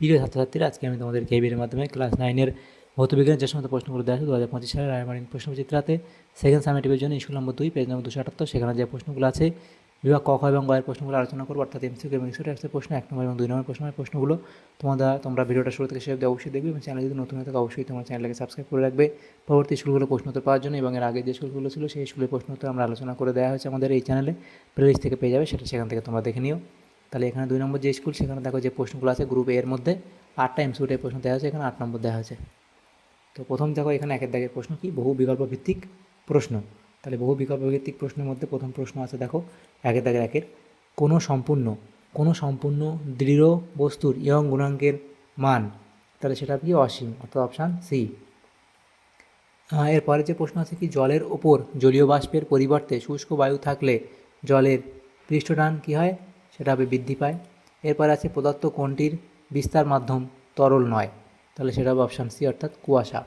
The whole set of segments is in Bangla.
প্রিয় ছাত্রছাত্রীরা, আজকে আমি তোমাদেরকে এই ভিডিওর মাধ্যমে ক্লাস 9-এর ভৌতবিজ্ঞানের যে সমস্ত প্রশ্নগুলো দেওয়া আছে 2025 সালের রায়মার্টিন প্রশ্নবিচিত্রাতে সেকেন্ড সামেটিভের জন্য স্কুল নম্বর 2 পেজ নম্বর 278, সেখানে যে প্রশ্নগুলো আছে বিভাগ ক, খ এবং গ এর প্রশ্নগুলো আলোচনা করবো, অর্থাৎ এমসিকিউ এবং এক্সট্রা টাইপসের প্রশ্ন 1 নম্বর এবং 2 নম্বর প্রশ্নগুলো তোমরা ভিডিওটা শুরু থেকে শেষ অবধি অবশ্যই দেখবে এবং চ্যানেল যদি নতুন হয়ে থাকে অবশ্যই তোমার চ্যানেলকে সাবস্ক্রাইব করে রাখবে পরবর্তী স্কুলগুলো প্রশ্ন উত্তর পাওয়ার জন্য। এবং এর আগে যে স্কুলগুলো ছিল সেই স্কুলের প্রশ্ন উত্তর আমরা আলোচনা করে দেওয়া হয়েছে আমাদের এই চ্যানেলে, প্লেলিস্ট থেকে পেয়ে যাবে, সেখান থেকে তোমরা দেখে নিও। তাহলে এখানে 2 নম্বর যে স্কুল, সেখানে দেখো যে প্রশ্নগুলো আছে গ্রুপ এ এর মধ্যে 8টা এমসিকিউ প্রশ্ন দেওয়া হয়েছে, এখানে 8 নম্বর দেওয়া হয়েছে। তো প্রথম দেখো এখানে একের দাগের প্রশ্ন কি, বহু বিকল্প ভিত্তিক প্রশ্ন। তাহলে বহু বিকল্প ভিত্তিক প্রশ্নের মধ্যে প্রথম প্রশ্ন আছে দেখো একের দাগের একের, কোনো সম্পূর্ণ দৃঢ় বস্তুর ইয়ং গুণাঙ্কের মান, তাহলে সেটা কি অসীম, অর্থাৎ অপশান সি। এরপরে যে প্রশ্ন আছে কি, জলের ওপর জলীয় বাষ্পের পরিবর্তে শুষ্ক বায়ু থাকলে জলের পৃষ্ঠটান কী হয়, সেটা হবে বৃদ্ধি পায়। এরপর আছে পদার্থ কোনটির বিস্তার মাধ্যম তরল নয়, তাহলে সেটা হবে অপশান সি, অর্থাৎ কুয়াশা।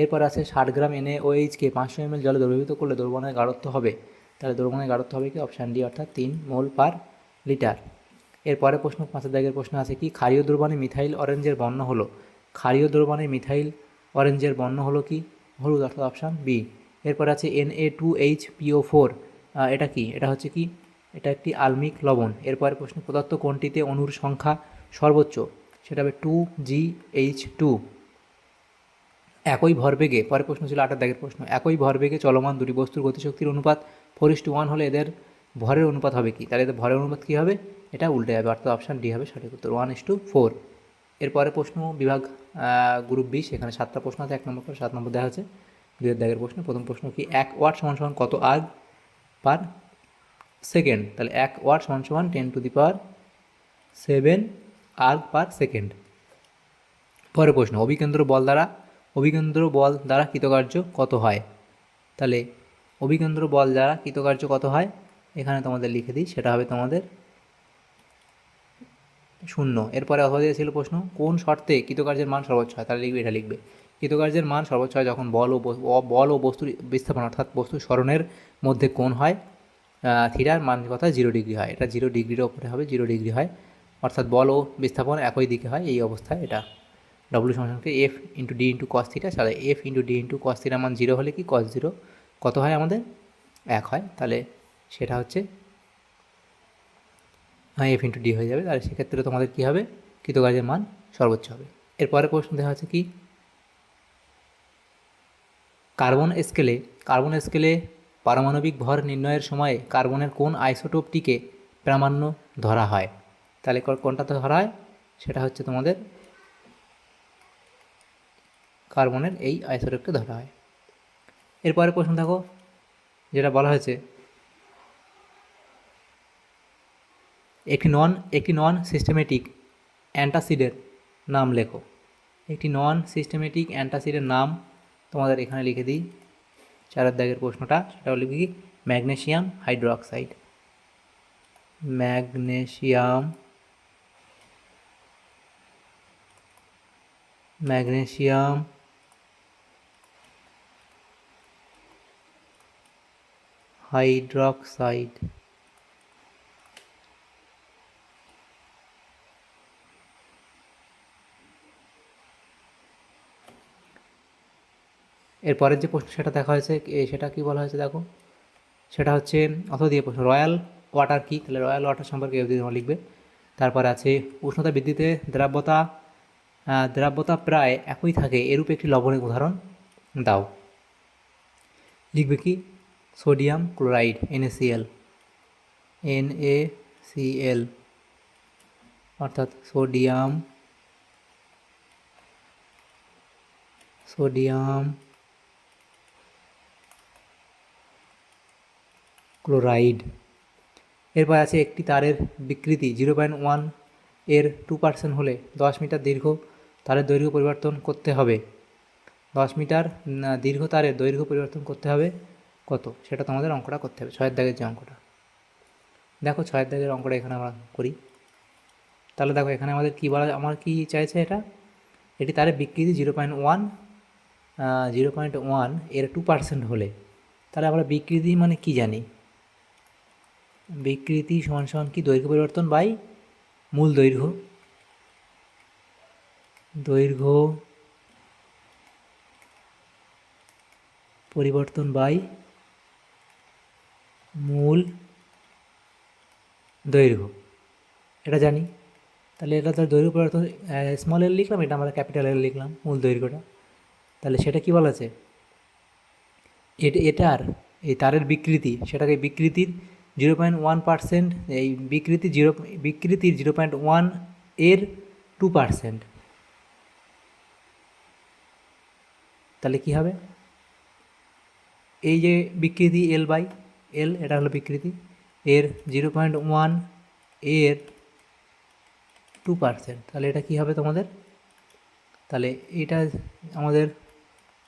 এরপর আছে 60 গ্রাম NaOH-কে 500 ml জলে দ্রবীভূত করলে দ্রবণের গাঢ়ত্ব হবে, তাহলে দ্রবণের গাঢ়ত্ব হবে কি, অপশান ডি, অর্থাৎ 3 মোল পার লিটার। এরপরে প্রশ্ন 5 দাগের প্রশ্ন আছে কি, ক্ষারীয় দ্রবণে মিথাইল অরেঞ্জের বর্ণ হলো, ক্ষারীয় দ্রবণে মিথাইল অরেঞ্জের বর্ণ হলো কি, হলুদ, অর্থাৎ অপশান বি। এরপর আছে Na2HPO4, এটা কি, এটা হচ্ছে কি, এটা একটি আলমিক লবণ। এরপরে প্রশ্ন, পদার্থ কোনটিতে অণুর সংখ্যা সর্বোচ্চ, সেটা হবে 2GH2। একই ভরবেগে, পরের প্রশ্ন ছিল 8 দাগের প্রশ্ন, একই ভরবেগে চলমান দুটি বস্তুর গতিশক্তির অনুপাত 4:1 হলে এদের ভরের অনুপাত হবে কি, তাহলে এদের ভরের অনুপাত কী হবে, এটা উল্টে যাবে, অর্থাৎ অপশান ডি হবে সঠিক উত্তর, 1:4। এরপরে প্রশ্ন বিভাগ গ্রুপ বি, সেখানে 7টা প্রশ্ন আছে, 1 নম্বর করে 7 নম্বর দেওয়া আছে। 2 দাগের প্রশ্ন, প্রথম প্রশ্ন কি, 1 ওয়াট সমান কত আর্গ পার সেকেন্ড, তাহলে 1 ওয়াট সমান 10⁻7 আর্গ পার সেকেন্ড। পরের প্রশ্ন, অভিকেন্দ্র বল দ্বারা কৃতকার্য কত হয়, তাহলে অভিকেন্দ্র বল দ্বারা কৃতকার্য কত হয়, এখানে তোমাদের লিখে দিই, সেটা হবে তোমাদের 0। এরপরে অথবা দিয়েছিল প্রশ্ন, কোন শর্তে কৃতকার্যের মান সর্বোচ্চ হয়, তাহলে লিখবে, এটা লিখবে, কৃতকার্যের মান সর্বোচ্চ হয় যখন বল ও বস্তুর বিস্থাপন, অর্থাৎ বস্তুর সরণের মধ্যে কোণ হয় থিটার মান কথা 0 ডিগ্রি হয়, এটা 0 ডিগ্রির ওপরে হবে, 0 ডিগ্রি হয়, অর্থাৎ বল ও বিস্থাপন একই দিকে হয়, এই অবস্থায় এটা ডব্লিউ সমানকে F/D/cos থিটা, তাহলে F/D/cos থিটার মান 0 হলে কি cos 0 কত হয় আমাদের 1 হয়, তাহলে সেটা হচ্ছে F/D হয়ে যাবে, তাহলে সেক্ষেত্রে তোমাদের কী হবে, কৃতকার্যের মান সর্বোচ্চ হবে। এরপরে প্রশ্ন দেখা হচ্ছে কি, কার্বন স্কেলে পারমাণবিক ভর নির্ণয়ের সময়ে কার্বনের কোন আইসোটোপটিকে প্রামাণ্য ধরা হয়, তাহলে কোনটাতে ধরা হয়, সেটা হচ্ছে তোমাদের কার্বনের এই আইসোটোপকে ধরা হয়। এরপরে প্রশ্ন দেখো, যেটা বলা হয়েছে, একটি নন সিস্টেমেটিক অ্যান্টাসিডের নাম লেখো, একটি নন সিস্টেমেটিক অ্যান্টাসিডের নাম তোমাদের এখানে লিখে দিই, 4 দাগের প্রশ্নটা, সেটা হলো কি, ম্যাগনেসিয়াম হাইড্রোক্সাইড, ম্যাগনেসিয়াম হাইড্রোক্সাইড। এরপরের যে প্রশ্ন সেটা দেখা হয়েছে, সেটা কি বলা হয়েছে দেখো, সেটা হচ্ছে অথবা দিয়ে প্রশ্ন, রয়্যাল ওয়াটার কি, তাহলে রয়্যাল ওয়াটার সম্পর্কে তোমরা লিখবে। তারপরে আছে উষ্ণতা বৃদ্ধিতে দ্রাব্যতা প্রায় একই থাকে এরূপ একটি লবণের উদাহরণ দাও, লিখবে কি, সোডিয়াম ক্লোরাইড NaCl, অর্থাৎ সোডিয়াম ক্লোরাইড। এরপর আছে একটি তারের বিকৃতি 0.1 এর 2% হলে 10 মিটার দীর্ঘ তারের দৈর্ঘ্য পরিবর্তন করতে হবে, 10 মিটার দীর্ঘ তারের দৈর্ঘ্য পরিবর্তন করতে হবে কত, সেটা তোমাদের অঙ্কটা করতে হবে, 6 দাগের যে অঙ্কটা। দেখো 6 দাগের অঙ্কটা এখানে আমরা করি, তাহলে দেখো এখানে আমাদের কী বলা, আমার কি চাইছে, এটি তারের বিকৃতি 0.1 এর 2% হলে, তাহলে আমরা বিকৃতি মানে কি জানি, বিকৃতি সমান কি, দৈর্ঘ্য পরিবর্তন বাই মূল দৈর্ঘ্য, দৈর্ঘ্য পরিবর্তন বাই মূল দৈর্ঘ্য, এটা জানি। তাহলে এটা তো দৈর্ঘ্য পরিবর্তন, স্মল এল লিখলাম, এটা আমরা ক্যাপিটাল এল লিখলাম মূল দৈর্ঘ্যটা। তাহলে সেটা কি বলা আছে, এটার এই তারের বিকৃতি, সেটাকে বিকৃতির 0.1%, এই বিকৃতির 0.1 এর 2%। তাহলে কি হবে, এই যে বিকৃতি এল বাই এল, এটা হলো বিকৃতি, এর 0.1 এর 2%, তাহলে এটা কি হবে তোমাদের, তাহলে এটা আমাদের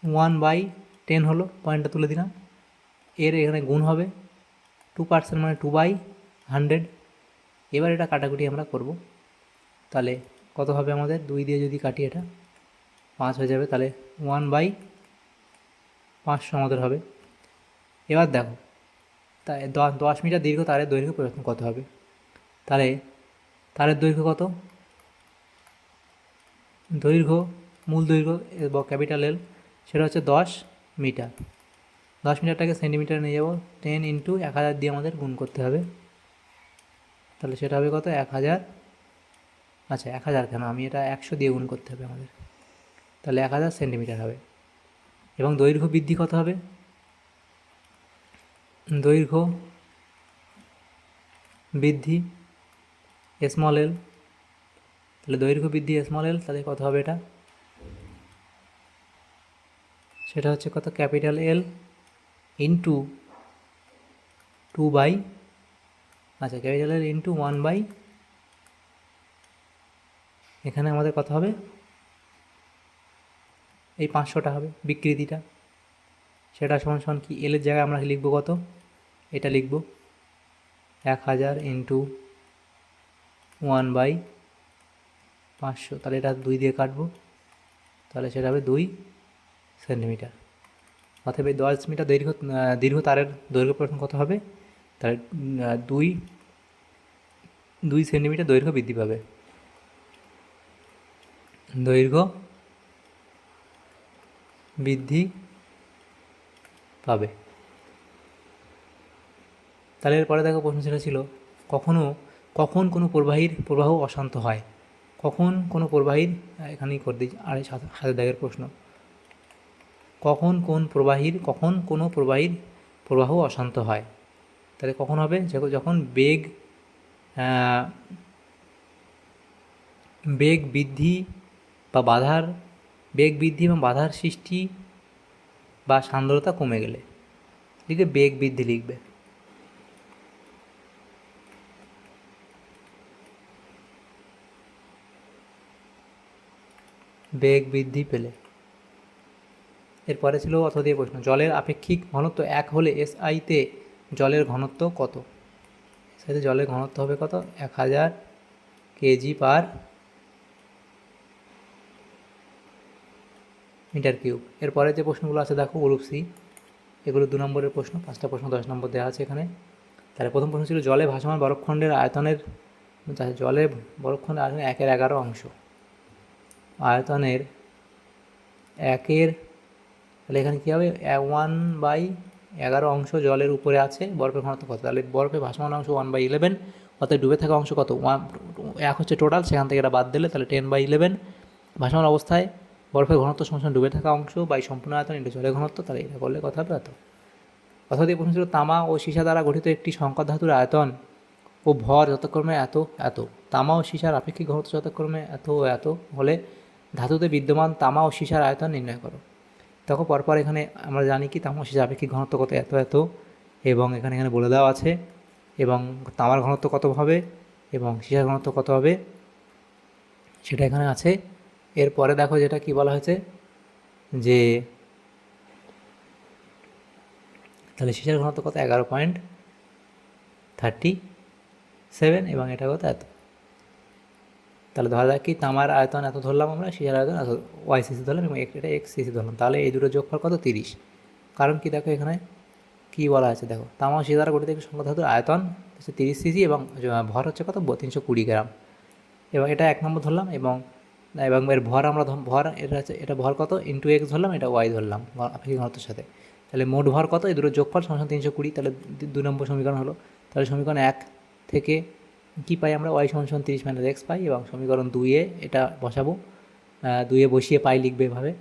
1/10 হলো, পয়েন্টটা তুলে দিলাম। এর এখানে গুণ হবে 2% মানে 2/100। এবার এটা কাটাকুটি আমরা করব, তাহলে কত হবে আমাদের, 2 দিয়ে যদি কাটি এটা 5 হয়ে যাবে, তাহলে 1/500 আমাদের হবে। এবার দেখো, তাই 10 মিটার দীর্ঘ তারের দৈর্ঘ্য পরিবর্তন কত হবে, তাহলে তারের দৈর্ঘ্য কত, দৈর্ঘ্য মূল দৈর্ঘ্য ক্যাপিটাল এল, সেটা হচ্ছে 10 মিটার। 10 মিটারটাকে সেন্টিমিটার নিয়ে যাব, 10 ইন্টু 1000 দিয়ে আমাদের গুণ করতে হবে, তাহলে সেটা হবে কত, 1000। আচ্ছা 1000 কেন, আমি এটা 100 দিয়ে গুণ করতে হবে আমাদের, তাহলে 1000 সেন্টিমিটার হবে। এবং দৈর্ঘ্য বৃদ্ধি কত হবে, দৈর্ঘ্য বৃদ্ধি স্মল এল, তাহলে দৈর্ঘ্য বৃদ্ধি স্মল এল, তাহলে কত হবে এটা, সেটা হচ্ছে কত, ক্যাপিটাল এল ইন্টু 2 বাই, আচ্ছা ক্যাপিটাল এল ইন্টু 1 বাই, এখানে আমাদের কত হবে, এই 500টা হবে বিকৃতিটা, সেটা সমান সমান কি, এলের জায়গায় আমরা লিখব কত, এটা লিখব 1000 ইন্টু 1/500, তাহলে এটা 2 দিয়ে কাটবো, তাহলে সেটা হবে 2 সেন্টিমিটার। অতএব 10 মিটার দীর্ঘ তারের দৈর্ঘ্য পরিবর্তন কত হবে, তাহলে 2 সেন্টিমিটার দৈর্ঘ্য বৃদ্ধি পাবে, দৈর্ঘ্য বৃদ্ধি পাবে। তাহলে এরপরে দেখো প্রশ্ন সেটা ছিল, কখন কোনো প্রবাহ অশান্ত হয়, কখন কোনো প্রবাহীর, এখানেই করে দিই আড়াই হাতের দাগের প্রশ্ন, কখন কোনো প্রবাহীর প্রবাহ অশান্ত হয়, তাহলে কখন হবে, যখন বেগ বৃদ্ধি বা বাধার সৃষ্টি বা সান্দ্রতা কমে গেলে, লিখবে বেগ বৃদ্ধি, লিখবে বেগ বৃদ্ধি পেলে। এরপরে ছিল অথবা দিয়ে প্রশ্ন, জলের আপেক্ষিক ঘনত্ব 1 হলে এসআইতে জলের ঘনত্ব কত, এসআইতে জলের ঘনত্ব হবে কত, 1000 কেজি পার মিটার কিউব। এরপরে যে প্রশ্নগুলো আছে দেখো, গ্রুপ সি, এগুলো 2 নম্বরের প্রশ্ন, 5টা প্রশ্ন 10 নম্বর দেওয়া আছে এখানে। তাহলে প্রথম প্রশ্ন ছিল জলে ভাসমান বরফখণ্ডের আয়তনের, জলে বরফখণ্ডের আয়তনের 1/11 অংশ, আয়তনের 1/, তাহলে এখানে কী হবে, 1/11 অংশ জলের উপরে আছে, বরফের ঘনত্ব কত, তাহলে বরফে ভাসমান অংশ 1/11, অর্থাৎ ডুবে থাকা অংশ কত, 1 হচ্ছে টোটাল, সেখান থেকে এটা বাদ দিলে তাহলে 10/11, ভাসমান অবস্থায় বরফের ঘনত্ব সমান ডুবে থাকা অংশ বাই সম্পূর্ণ আয়তন ইন্টু জলের ঘনত্ব, তাহলে এটা করলে কথা হবে এত। অর্থাৎ এই প্রশ্ন ছিল তামা ও সীসা দ্বারা গঠিত একটি সংকর ধাতুর আয়তন ও ভর যথাক্রমে এত এত, তামা ও সীসার আপেক্ষিক ঘনত্ব যথাক্রমে এত ও এত হলে ধাতুতে বিদ্যমান তামা ও সীসার আয়তন নির্ণয় করো। দেখো পরপর এখানে আমরা জানি কি তামা ও সীসার আপেক্ষিক ঘনত্ব কত, এত এত, এবং এখানে বলে দেওয়া আছে, এবং তামার ঘনত্ব কত হবে এবং সীসার ঘনত্ব কত হবে সেটা এখানে আছে। এরপরে দেখো যেটা কি বলা হয়েছে, যে তাহলে সীসার ঘনত্ব কত, 11.37, এবং এটা কত, এত। তাহলে ধরা যাক কি, তামার আয়তন এত ধরলাম আমরা, সীসার আয়তন এত, ওয়াইসিসি ধরলাম, এবং এটা এক্সসিসি ধরলাম, তাহলে এই দুটো যোগফল কত, 30। কারণ কি দেখো এখানে কী বলা আছে, দেখো তামা ও সীসা দ্বারা গঠিত একটি সংকর ধাতুর আয়তন হচ্ছে 30 সিসি এবং ভর হচ্ছে কত, 320 গ্রাম, এবং এটা 1 নম্বর ধরলাম, এবং এবং এর ভর আমরা ভর এটা ভর কত ইন্টু এক্স ধরলাম, এটা ওয়াই ধরলাম আপেক্ষিক ঘনত্বের সাথে। তাহলে মোট ভর কত, এই দুটো যোগফল সমান 320। তাহলে 2 নম্বর সমীকরণ হলো। তাহলে সমীকরণ 1 থেকে কী পাই আমরা, ওয়াই সমান 30 মাইনাস এক্স পাই, এবং সমীকরণ 2-এ এটা বসাবো, 2-এ বসিয়ে পাই লিখবে এভাবে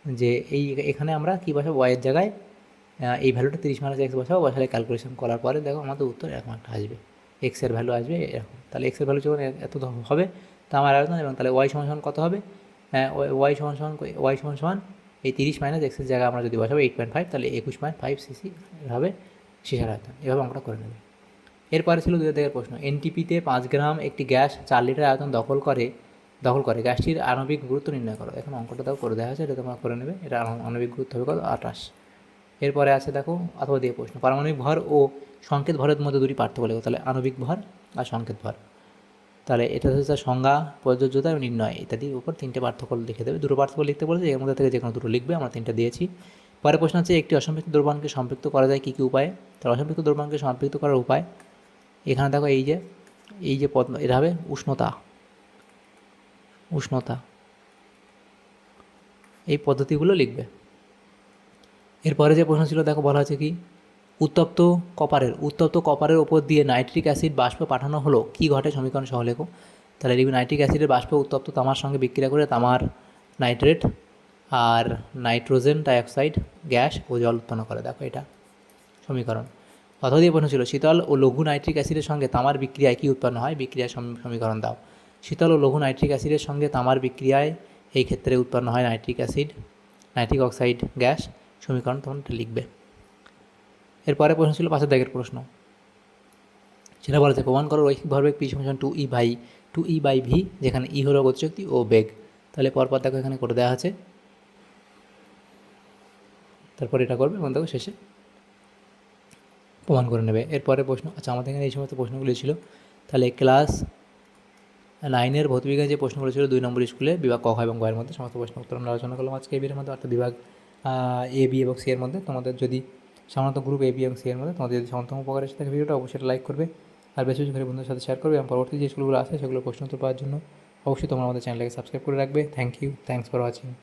যে এখানে আমরা কী বসাবো, ওয়াইয়ের জায়গায় এই ভ্যালুটা 30 মাইনাস এক্স বসাবো, বসালে ক্যালকুলেশন করার পরে দেখো আমাদের উত্তর এরকম একটা আসবে, এক্সের ভ্যালু আসবে এরকম। তাহলে এক্সের ভ্যালু যখন এত হবে তা আমার আয়তন, এবং তাহলে ওয়াই সমান কত হবে, ওয়াই সমান এই 30 মাইনাস এক্সের জায়গায় আমরা যদি বসাবো 8.5, তাহলে 21.5 সিসি হবে সীসার আয়তন। এভাবে আমরা করে নেব। এরপরে ছিল 2 দাগের প্রশ্ন, এনটিপিতে 5 গ্রাম একটি গ্যাস 4 লিটার আয়তন দখল করে গ্যাসটির আণবিক গুরুত্ব নির্ণয় করো। এখন অঙ্কটা তাও করে দেওয়া হয়েছে, এটা তোমরা করে নেবে। এটা আণবিক গুরুত্ব হবে কত, 28। এরপরে আছে দেখো অথবা দিয়ে প্রশ্ন, পারমাণবিক ভর ও সংকেত ভরের মধ্যে দুটি পার্থক্য লেখো। তাহলে আণবিক ভর আর সংকেত ভর, তাহলে এটা হচ্ছে সংজ্ঞা, প্রযোজ্যতা এবং নির্ণয় ইত্যাদির উপর 3টে পার্থক্য লিখে দেবে। 2টো পার্থক্য লিখতে বলেছে, এর মধ্যে থেকে যে কোনো 2টো লিখবে, আমরা 3টে দিয়েছি। পরের প্রশ্ন হচ্ছে, একটি অসম্পৃক্ত দ্রব্যাঙ্কে সম্পৃক্ত করা যায় কী কী উপায়ে। তাহলে অসম্পৃক্ত দ্রব্যাঙ্কে সম্পৃক্ত করার উপায়, এখানে দেখো এই যে পদ, এটা হবে উষ্ণতা, এই পদ্ধতিগুলো লিখবে। এরপরে যে প্রশ্ন ছিল দেখো, বলা হচ্ছে কি, উত্তপ্ত কপারের ওপর দিয়ে নাইট্রিক অ্যাসিড বাষ্প পাঠানো হলো, কি ঘটে সমীকরণ সহ লেখো। তাহলে লিখবে, নাইট্রিক অ্যাসিডের বাষ্প উত্তপ্ত তামার সঙ্গে বিক্রিয়া করে তামার নাইট্রেট আর নাইট্রোজেন ডাইঅক্সাইড গ্যাস ও জল উৎপন্ন করে। দেখো এটা সমীকরণ। অথবা দিয়ে প্রশ্ন ছিল, শীতল ও লঘু নাইট্রিক অ্যাসিডের সঙ্গে তামার বিক্রিয়ায় কী উৎপন্ন হয়, বিক্রিয়ার সমীকরণ দাও। শীতল ও লঘু নাইট্রিক অ্যাসিডের সঙ্গে তামার বিক্রিয়ায় এই ক্ষেত্রে উৎপন্ন হয় নাইট্রিক অক্সাইড গ্যাস, সমীকরণ তোমরা লিখবে। এরপরে প্রশ্ন ছিল 5 দাগের প্রশ্ন, সেটা বলেছে, প্রমাণ করো রৈখিক ভরবেগ পি সমান 2E/v, যেখানে ই হলো গতিশক্তি ও বেগ। তাহলে পরপর দেখো এখানে করে দেওয়া আছে, তারপর এটা করবে এবং দেখো শেষে প্রমাণ করে নেবে। এরপরে প্রশ্ন, আচ্ছা আমাদের এখানে এই সমস্ত প্রশ্নগুলি ছিল। তাহলে ক্লাস 9-এর ভৌতবিজ্ঞানের যে প্রশ্নগুলো ছিল 2 নম্বর স্কুলে বিভাগ ক, খ এবং গ এর মধ্যে সমস্ত প্রশ্ন উত্তর আমরা আলোচনা করলাম আজকে এই ভিডিওর মধ্যে। অর্থাৎ বিভাগ এ, বি এবং সি এর মধ্যে তোমাদের যদি সাধারণত গ্রুপ এ, বি এবং সি এর মধ্যে তোমাদের যদি সামান্যতম উপকার এসে থাকে ভিডিওটা, অবশ্যই লাইক করবে আর বেশি বেশি করে বন্ধুদের সাথে শেয়ার করবে, এবং পরবর্তী যে স্কুলগুলো আছে সেগুলো প্রশ্ন উত্তর পাওয়ার জন্য অবশ্যই তোমরা আমাদের চ্যানেলটাকে সাবস্ক্রাইব করে রাখবে। Thanks for watching.